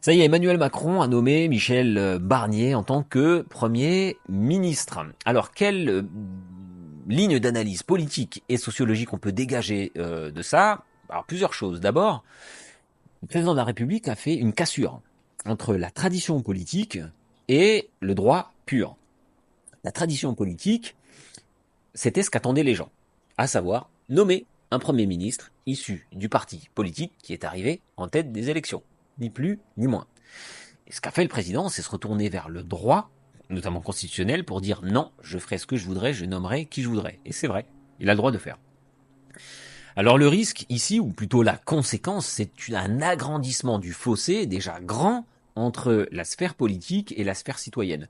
Ça y est, Emmanuel Macron a nommé Michel Barnier en tant que Premier ministre. Alors, quelle ligne d'analyse politique et sociologique on peut dégager de ça? Alors, plusieurs choses. D'abord, le président de la République a fait une cassure entre la tradition politique et le droit pur. La tradition politique, c'était ce qu'attendaient les gens, à savoir nommer un Premier ministre issu du parti politique qui est arrivé en tête des élections, ni plus ni moins. Et ce qu'a fait le président, c'est se retourner vers le droit, notamment constitutionnel, pour dire non, je ferai ce que je voudrais, je nommerai qui je voudrais. Et c'est vrai, il a le droit de faire. Alors le risque ici, ou plutôt la conséquence, c'est un agrandissement du fossé déjà grand entre la sphère politique et la sphère citoyenne.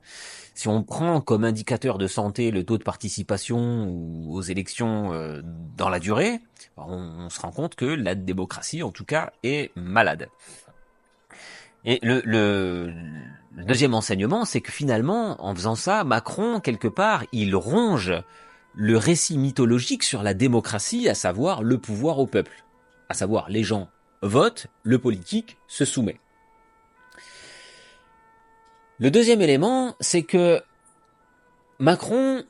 Si on prend comme indicateur de santé le taux de participation aux élections dans la durée, on se rend compte que la démocratie, en tout cas, est malade. Et le deuxième enseignement, c'est que finalement, en faisant ça, Macron, quelque part, il ronge le récit mythologique sur la démocratie, à savoir le pouvoir au peuple. À savoir, les gens votent, le politique se soumet. Le deuxième élément, c'est que Macron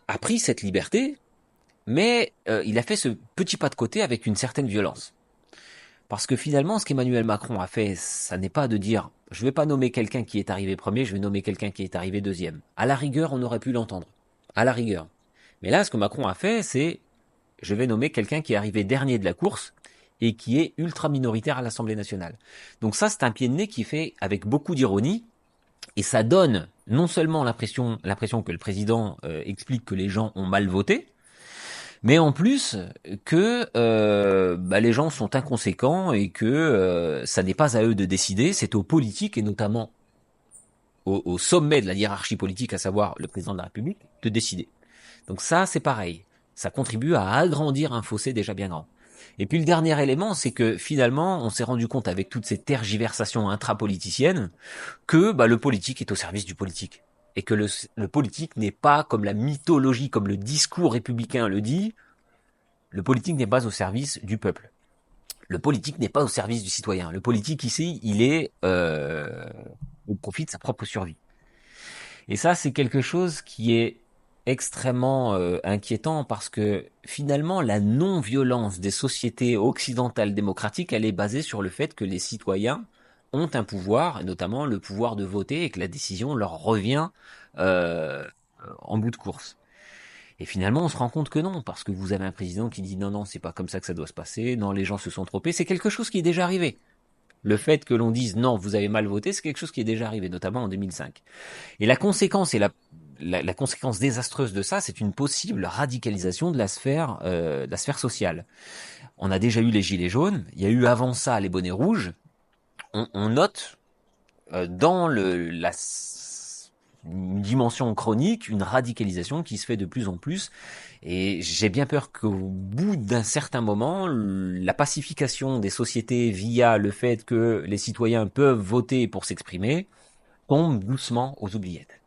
a pris cette liberté, mais il a fait ce petit pas de côté avec une certaine violence. Parce que finalement, ce qu'Emmanuel Macron a fait, ça n'est pas de dire « je vais pas nommer quelqu'un qui est arrivé premier, je vais nommer quelqu'un qui est arrivé deuxième ». À la rigueur, on aurait pu l'entendre. À la rigueur. Mais là, ce que Macron a fait, c'est « je vais nommer quelqu'un qui est arrivé dernier de la course et qui est ultra minoritaire à l'Assemblée nationale ». Donc ça, c'est un pied de nez qui fait avec beaucoup d'ironie, et ça donne non seulement l'impression que le président explique que les gens ont mal voté, mais en plus que les gens sont inconséquents et que ça n'est pas à eux de décider, c'est aux politiques et notamment au sommet de la hiérarchie politique, à savoir le président de la République, de décider. Donc ça, c'est pareil. Ça contribue à agrandir un fossé déjà bien grand. Et puis le dernier élément, c'est que finalement, on s'est rendu compte avec toutes ces tergiversations intrapoliticiennes que le politique est au service du politique. Et que le politique n'est pas, comme la mythologie, comme le discours républicain le dit, le politique n'est pas au service du peuple. Le politique n'est pas au service du citoyen. Le politique ici, il est au profit de sa propre survie. Et ça, c'est quelque chose qui est extrêmement inquiétant parce que finalement, la non-violence des sociétés occidentales démocratiques, elle est basée sur le fait que les citoyens ont un pouvoir, et notamment le pouvoir de voter, et que la décision leur revient en bout de course. Et finalement, on se rend compte que non, parce que vous avez un président qui dit non, c'est pas comme ça que ça doit se passer, non, les gens se sont trompés, c'est quelque chose qui est déjà arrivé. Le fait que l'on dise non, vous avez mal voté, c'est quelque chose qui est déjà arrivé, notamment en 2005. Et la conséquence, et la conséquence désastreuse de ça, c'est une possible radicalisation de la sphère sociale. On a déjà eu les gilets jaunes, il y a eu avant ça les bonnets rouges. On note dans une dimension chronique, une radicalisation qui se fait de plus en plus. Et j'ai bien peur qu'au bout d'un certain moment, la pacification des sociétés via le fait que les citoyens peuvent voter pour s'exprimer tombe doucement aux oubliettes.